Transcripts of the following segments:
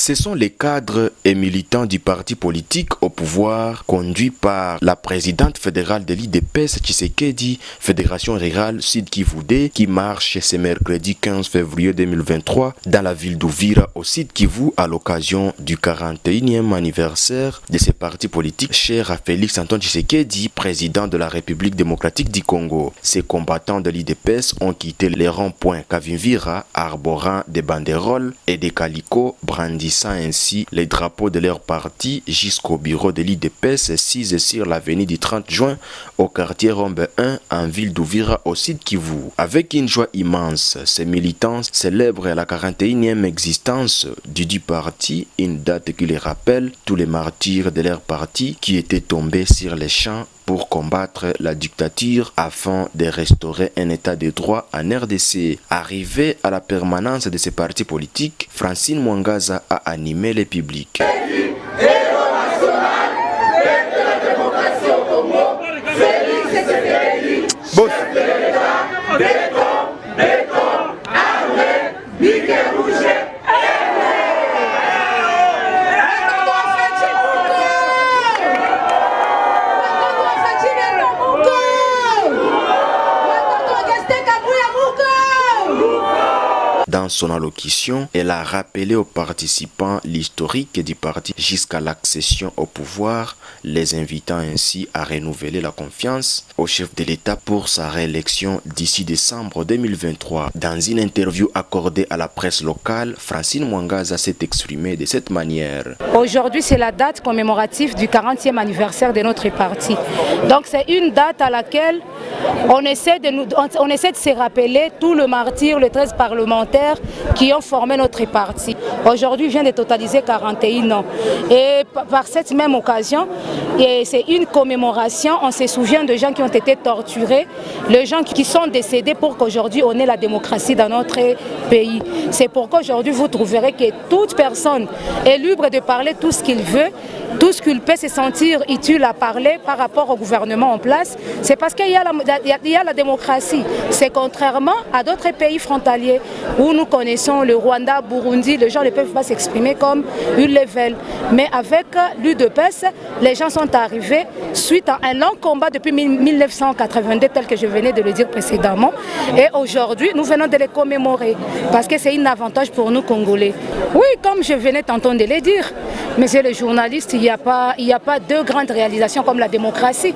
Ce sont les cadres et militants du parti politique au pouvoir, conduits par la présidente fédérale de l'IDPS, Tshisekedi, Fédération Rurale Sud Kivu, qui marche ce mercredi 15 février 2023 dans la ville d'Uvira au Sud Kivu à l'occasion du 41e anniversaire de ce parti politique cher à Félix Antoine Tshisekedi, président de la République démocratique du Congo. Ces combattants de l'IDPS ont quitté les ronds-points Kavimvira, arborant des banderoles et des calicots, brandissant ainsi les drapeaux de leur parti jusqu'au bureau de l'IDPS sise sur l'avenue du 30 juin au quartier Rombe 1 en ville d'Uvira au Sud Kivu. Avec une joie immense, ces militants célèbrent la 41e existence du parti, une date qui les rappelle tous les martyrs de leur parti qui étaient tombés sur les champs pour combattre la dictature afin de restaurer un état de droit en RDC. Arrivé à la permanence de ces partis politiques, Francine Mwangaza a animé les publics. Dans son allocution, elle a rappelé aux participants l'historique du parti jusqu'à l'accession au pouvoir, les invitant ainsi à renouveler la confiance au chef de l'État pour sa réélection d'ici décembre 2023. Dans une interview accordée à la presse locale, Francine Mwangaza s'est exprimée de cette manière. Aujourd'hui, c'est la date commémorative du 40e anniversaire de notre parti. Donc c'est une date à laquelle on essaie de se rappeler tout le martyr, les 13 parlementaires qui ont formé notre parti. Aujourd'hui, vient de totaliser 41 ans. Et par cette même occasion, c'est une commémoration, on se souvient de gens qui ont été torturés, les gens qui sont décédés pour qu'aujourd'hui on ait la démocratie dans notre pays. C'est pourquoi aujourd'hui vous trouverez que toute personne est libre de parler tout ce qu'il veut, tout ce qu'il peut se sentir utile à parler par rapport au gouvernement en place. C'est parce qu'il y a la démocratie. C'est contrairement à d'autres pays frontaliers où nous connaissons le Rwanda, Burundi, les gens ne peuvent pas s'exprimer comme ils le veulent. Mais avec l'UDPS, les gens sont arrivés suite à un long combat depuis 1982, tel que je venais de le dire précédemment. Et aujourd'hui, nous venons de les commémorer parce que c'est un avantage pour nous Congolais. Oui, comme je venais tantôt de le dire, monsieur le journaliste, il n'y a pas deux grandes réalisations comme la démocratie.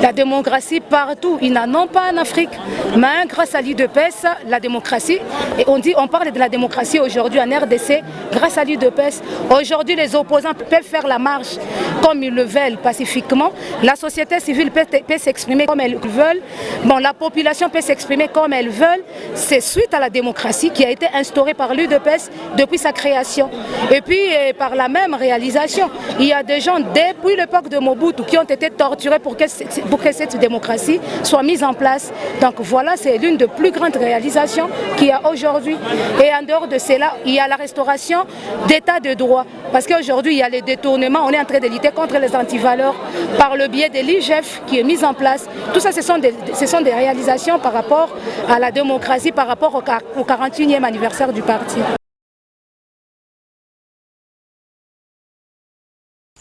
La démocratie partout, ils n'en ont pas en Afrique. Mais grâce à l'UDPS, la démocratie, et on parle de la démocratie aujourd'hui en RDC, grâce à l'UDPS. Aujourd'hui, les opposants peuvent faire la marche comme ils le veulent pacifiquement. La société civile peut s'exprimer comme elle veut. Bon, la population peut s'exprimer comme elle veut. C'est suite à la démocratie qui a été instaurée par l'UDPS depuis sa création. Et puis, par la même réalisation, il y a des gens depuis l'époque de Mobutu qui ont été torturés pour que cette démocratie soit mise en place. Donc voilà, c'est l'une des plus grandes réalisations qu'il y a aujourd'hui. Et en dehors de cela, il y a la restauration d'état de droit. Parce qu'aujourd'hui, il y a les détournements, on est en train de lutter contre les antivaleurs par le biais de l'IGF qui est mise en place. Tout ça, ce sont des réalisations par rapport à la démocratie, par rapport au 41e anniversaire du parti.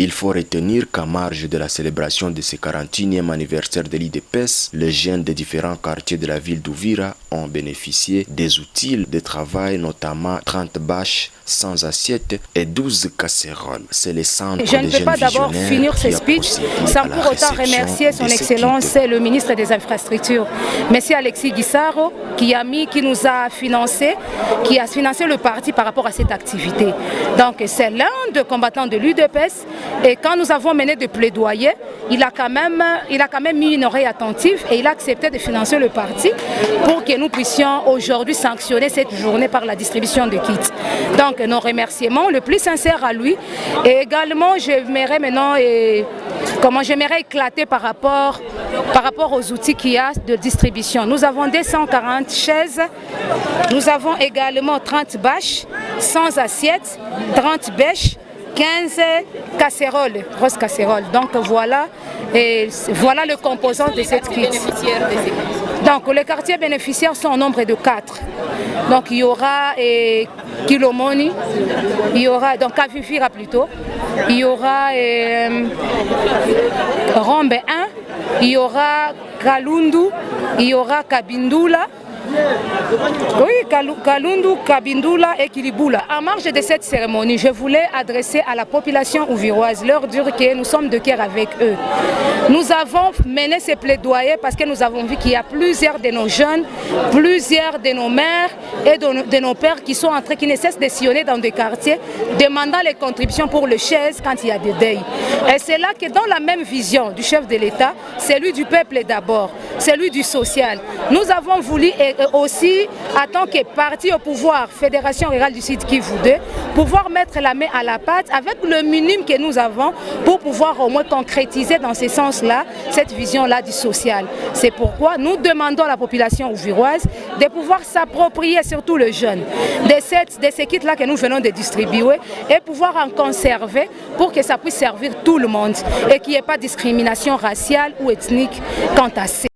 Il faut retenir qu'en marge de la célébration de ce 41e anniversaire de l'IDPS, les jeunes des différents quartiers de la ville d'Uvira ont bénéficié des outils de travail, notamment 30 bâches sans assiette et 12 casseroles. C'est le centre des jeunes visionnaires. Je ne peux pas d'abord finir ce speech sans pour autant remercier son Excellence le ministre des Infrastructures, M. Alexis Guissaro, qui nous a financé, qui a financé le parti par rapport à cette activité. Donc c'est l'un des combattants de l'UDPS. Et quand nous avons mené des plaidoyers, il a quand même mis une oreille attentive et il a accepté de financer le parti pour que nous puissions aujourd'hui sanctionner cette journée par la distribution de kits. Donc nos remerciements le plus sincères à lui. Et également, j'aimerais maintenant j'aimerais éclater par rapport aux outils qu'il y a de distribution. Nous avons 240 chaises, nous avons également 30 bâches sans assiette, 30 bêches, 15 casséroles, grosses casséroles. Donc voilà, et voilà le composant de cette kit. Donc les quartiers bénéficiaires sont au nombre de 4. Donc il y aura Kilomoni, il y aura donc Kavivira plutôt, il y aura Rombe 1, il y aura Kalundu, il y aura Kabindula. Oui, Kalundu, Kabindula et Kilibula. En marge de cette cérémonie, je voulais adresser à la population ouviroise, leur dire que nous sommes de cœur avec eux. Nous avons mené ces plaidoyers parce que nous avons vu qu'il y a plusieurs de nos jeunes, plusieurs de nos mères et de nos pères qui ne cessent de sillonner dans des quartiers, demandant les contributions pour le chaise quand il y a des deuils. Et c'est là que dans la même vision du chef de l'État, celui du peuple d'abord, celui du social, nous avons voulu aussi, en tant que parti au pouvoir, Fédération Rurale du Sud Kivu 2, pouvoir mettre la main à la pâte avec le minimum que nous avons pour pouvoir au moins concrétiser dans ce sens-là, cette vision-là du social. C'est pourquoi nous demandons à la population ouviroise de pouvoir s'approprier, surtout les jeunes, de ces kits-là que nous venons de distribuer et pouvoir en conserver pour que ça puisse servir tout le monde et qu'il n'y ait pas de discrimination raciale ou ethnique quant à ça.